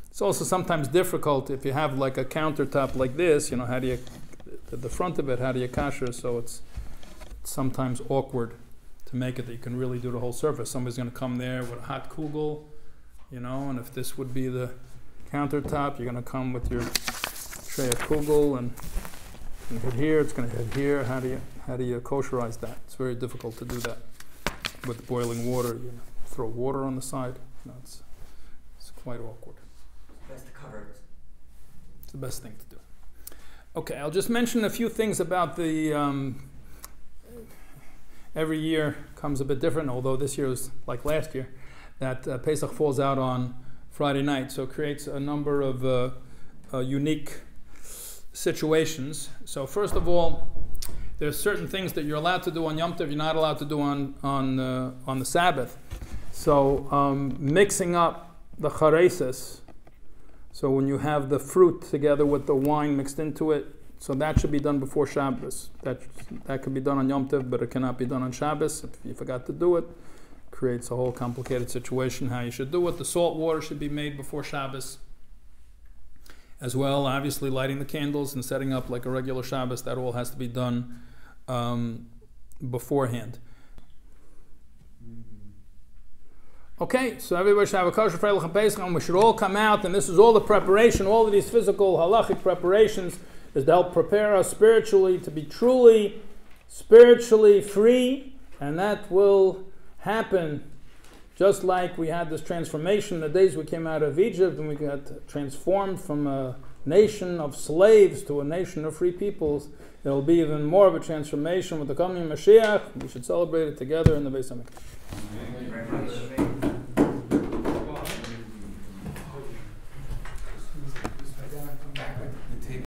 it's also sometimes difficult if you have like a countertop like this. How do you, the front of it, how do you kasher? So it's sometimes awkward to make it that you can really do the whole surface. Somebody's going to come there with a hot kugel, and if this would be the countertop, you're going to come with your tray of kugel and hit here. It's going to hit here. How do you kosherize that? It's very difficult to do that with boiling water. Throw water on the side. It's quite awkward. Best to cover it. It's the best thing to do. Okay, I'll just mention a few things about the. Every year comes a bit different, although this year was like last year, that Pesach falls out on Friday night, so it creates a number of unique situations. So first of all, there's certain things that you're allowed to do on Yom Tov, you're not allowed to do on the Sabbath. So mixing up the chareses, so when you have the fruit together with the wine mixed into it, so that should be done before Shabbos. That could be done on Yom Tov, but it cannot be done on Shabbos. If you forgot to do it, creates a whole complicated situation how you should do it. The salt water should be made before Shabbos as well. Obviously, lighting the candles and setting up like a regular Shabbos, that all has to be done beforehand. Okay, so everybody should have a kosher Freilich and Pesach, and we should all come out, and this is all the preparation, all of these physical halachic preparations is to help prepare us spiritually to be truly spiritually free, and that will happen just like we had this transformation in the days we came out of Egypt and we got transformed from a nation of slaves to a nation of free peoples. There will be even more of a transformation with the coming Mashiach. We should celebrate it together in the Beis HaMikdash. Thank you very much.